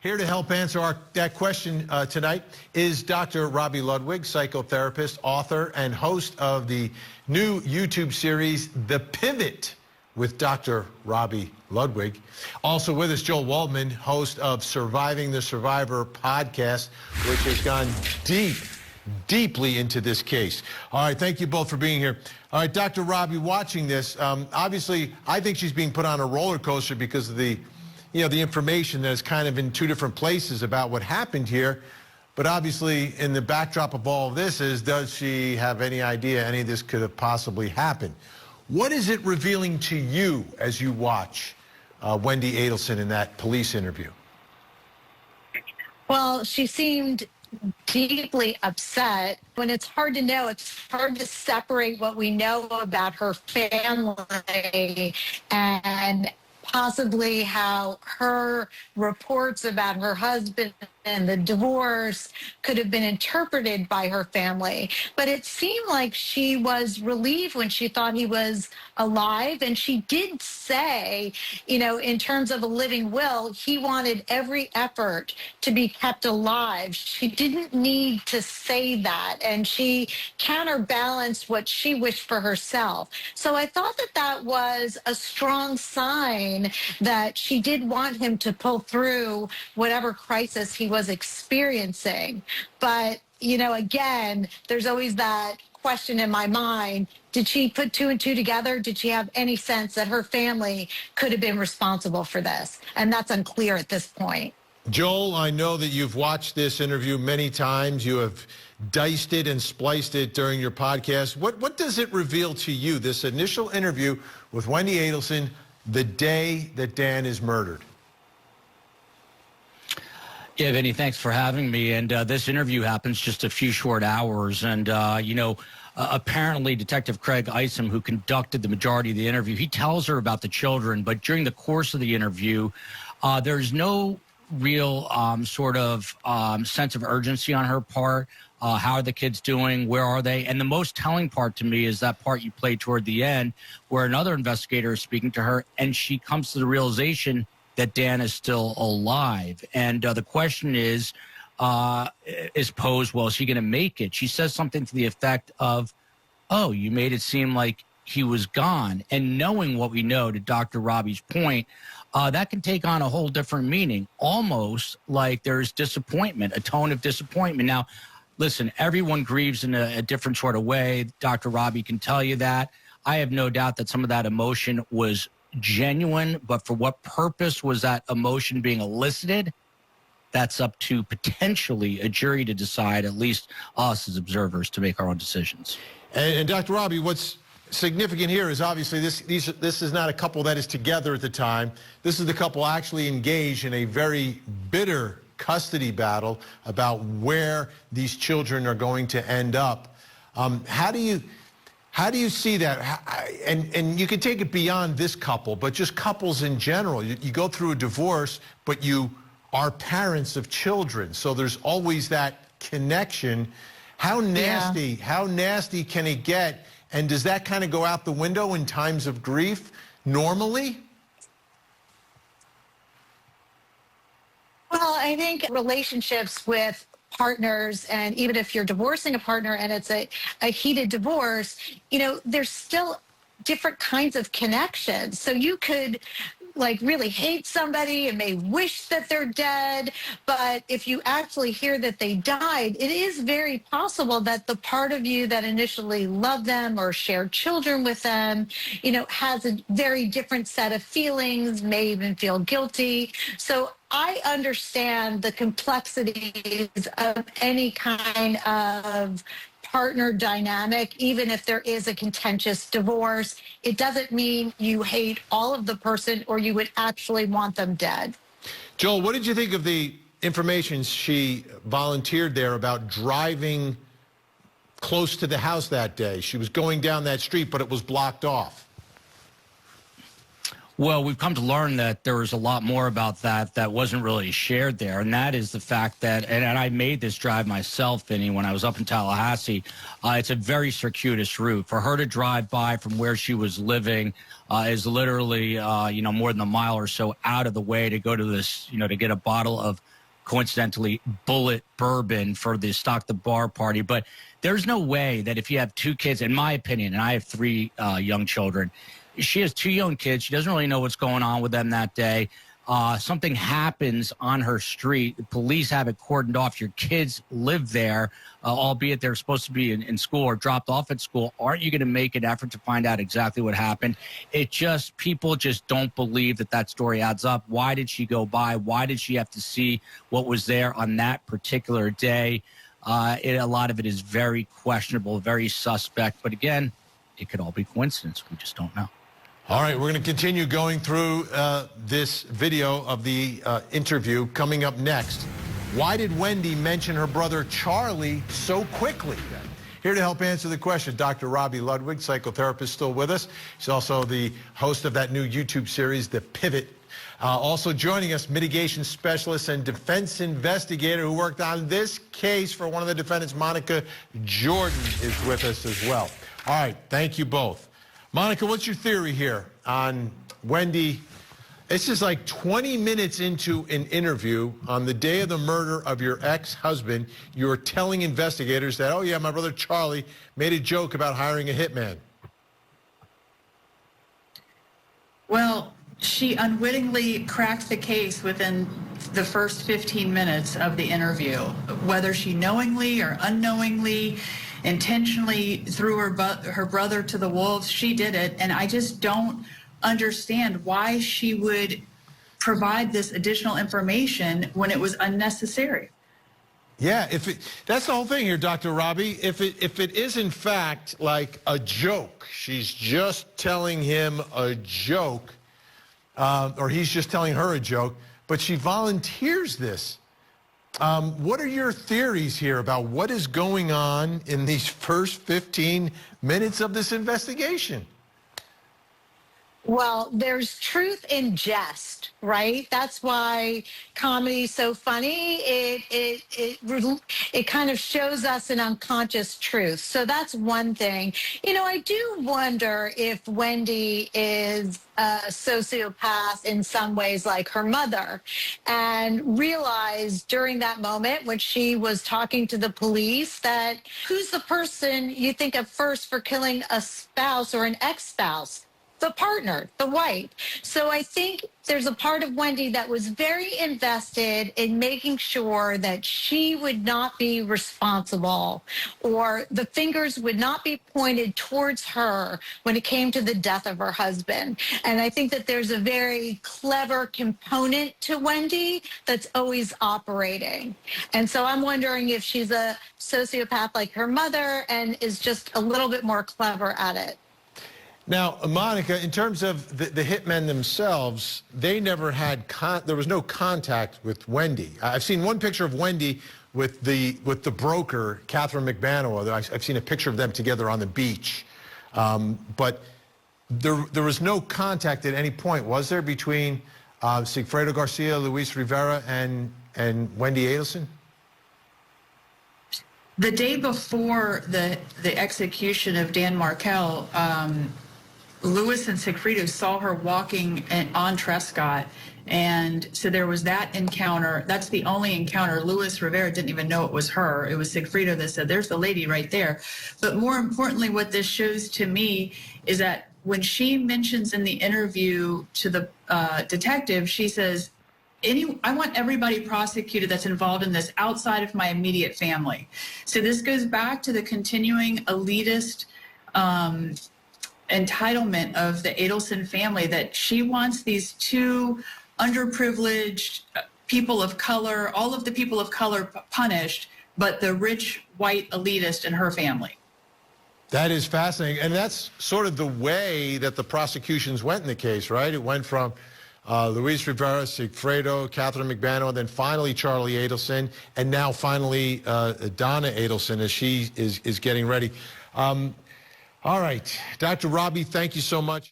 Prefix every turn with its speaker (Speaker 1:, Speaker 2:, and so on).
Speaker 1: Here to help answer that question tonight is Dr. Robi Ludwig, psychotherapist, author, and host of the new YouTube series, The Pivot, with Dr. Robi Ludwig. Also with us, Joel Waldman, host of Surviving the Survivor podcast, which has gone deeply into this case. All right, thank you both for being here. All right, Dr. Robi, watching this, obviously, I think she's being put on a roller coaster because of the information that is kind of in two different places about what happened here. But obviously, in the backdrop of all of this is, does she have any idea any of this could have possibly happened? What is it revealing to you as you watch Wendy Adelson in that police interview?
Speaker 2: Well, she seemed deeply upset. When it's hard to know, it's hard to separate what we know about her family and possibly how her reports about her husband and the divorce could have been interpreted by her family. But it seemed like she was relieved when she thought he was alive. And she did say, in terms of a living will, he wanted every effort to be kept alive. She didn't need to say that. And she counterbalanced what she wished for herself. So I thought that that was a strong sign that she did want him to pull through whatever crisis he was experiencing. But, again, there's always that question in my mind. Did she put two and two together? Did she have any sense that her family could have been responsible for this? And that's unclear at this point.
Speaker 1: Joel, I know that you've watched this interview many times. You have diced it and spliced it during your podcast. What does it reveal to you, this initial interview with Wendy Adelson, the day that Dan is murdered?
Speaker 3: Yeah, Vinny, thanks for having me. And this interview happens just a few short hours. And, apparently Detective Craig Isom, who conducted the majority of the interview, he tells her about the children. But during the course of the interview, there's no real sense of urgency on her part. How are the kids doing? Where are they? And the most telling part to me is that part you played toward the end where another investigator is speaking to her and she comes to the realization that Dan is still alive. And the question is posed, well, is he going to make it? She says something to the effect of, oh, you made it seem like he was gone. And knowing what we know, to Dr. Robi's point, that can take on a whole different meaning, almost like there's disappointment, a tone of disappointment. Now, listen, everyone grieves in a different sort of way. Dr. Robi can tell you that. I have no doubt that some of that emotion was genuine, but for what purpose was that emotion being elicited? That's up to potentially a jury to decide, at least us as observers, to make our own decisions.
Speaker 1: And Dr. Robi, what's significant here is obviously this is not a couple that is together at the time. This is the couple actually engaged in a very bitter custody battle about where these children are going to end up. How do you see that? And you can take it beyond this couple, but just couples in general. You go through a divorce, but you are parents of children, so there's always that connection. How nasty can it get? And does that kind of go out the window in times of grief normally?
Speaker 2: Well, I think relationships with partners, and even if you're divorcing a partner and it's a heated divorce, there's still different kinds of connections. So you could really hate somebody and may wish that they're dead, but if you actually hear that they died, it is very possible that the part of you that initially loved them or shared children with them, has a very different set of feelings, may even feel guilty. So I understand the complexities of any kind of partner dynamic, even if there is a contentious divorce. It doesn't mean you hate all of the person or you would actually want them dead.
Speaker 1: Joel, what did you think of the information she volunteered there about driving close to the house that day? She was going down that street, but it was blocked off.
Speaker 3: Well, we've come to learn that there was a lot more about that wasn't really shared there, and that is the fact that, and I made this drive myself, Vinny, when I was up in Tallahassee. It's a very circuitous route. For her to drive by from where she was living is literally, more than a mile or so out of the way to go to this, to get a bottle of coincidentally bullet bourbon for the stock the bar party. But there's no way that if you have two kids, in my opinion, and I have three young children, she has two young kids. She doesn't really know what's going on with them that day. Something happens on her street. The police have it cordoned off. Your kids live there, albeit they're supposed to be in school or dropped off at school. Aren't you going to make an effort to find out exactly what happened? People just don't believe that story adds up. Why did she go by? Why did she have to see what was there on that particular day? A lot of it is very questionable, very suspect. But again, it could all be coincidence. We just don't know.
Speaker 1: All right, we're going to continue going through this video of the interview. Coming up next, why did Wendy mention her brother Charlie so quickly? Here to help answer the question, Dr. Robi Ludwig, psychotherapist, still with us. He's also the host of that new YouTube series, The Pivot. Also joining us, mitigation specialist and defense investigator who worked on this case for one of the defendants, Monica Jordan, is with us as well. All right, thank you both. Monica, what's your theory here on Wendy? This is like 20 minutes into an interview on the day of the murder of your ex-husband. You're telling investigators that, oh, yeah, my brother Charlie made a joke about hiring a hitman.
Speaker 4: Well, she unwittingly cracked the case within the first 15 minutes of the interview. Whether she knowingly or unknowingly, intentionally threw her brother to the wolves, she did it. And I just don't understand why she would provide this additional information when it was unnecessary.
Speaker 1: Yeah, that's the whole thing here, Dr. Robi. If it is in fact like a joke, she's just telling him a joke, or he's just telling her a joke, but she volunteers this. What are your theories here about what is going on in these first 15 minutes of this investigation?
Speaker 2: Well, there's truth in jest, right? That's why comedy's so funny. It kind of shows us an unconscious truth. So that's one thing. You know, I do wonder if Wendy is a sociopath in some ways like her mother, and realized during that moment when she was talking to the police that who's the person you think of first for killing a spouse or an ex-spouse? The partner, the wife. So I think there's a part of Wendy that was very invested in making sure that she would not be responsible, or the fingers would not be pointed towards her when it came to the death of her husband. And I think that there's a very clever component to Wendy that's always operating. And so I'm wondering if she's a sociopath like her mother and is just a little bit more clever at it.
Speaker 1: Now, Monica, in terms of the hitmen themselves, they never had, there was no contact with Wendy. I've seen one picture of Wendy with the broker, Catherine McBanoa. I've seen a picture of them together on the beach. But there was no contact at any point, was there, between Sigfredo Garcia, Luis Rivera, and Wendy Adelson?
Speaker 4: The day before the execution of Dan Markel, Louis and Sigfredo saw her walking on Trescott, and so there was that encounter. That's the only encounter. Luis Rivera didn't even know it was her. It was Sigfredo that said, there's the lady right there. But more importantly, what this shows to me is that when she mentions in the interview to the detective, she says, I want everybody prosecuted that's involved in this outside of my immediate family. So this goes back to the continuing elitist entitlement of the Adelson family, that she wants these two underprivileged people of color, all of the people of color punished, but the rich white elitist in her family.
Speaker 1: That is fascinating. And that's sort of the way that the prosecutions went in the case, right? It went from Luis Rivera, Sigfredo, Catherine McBanoa, then finally Charlie Adelson, and now finally Donna Adelson as she is getting ready. All right, Dr. Robi, thank you so much.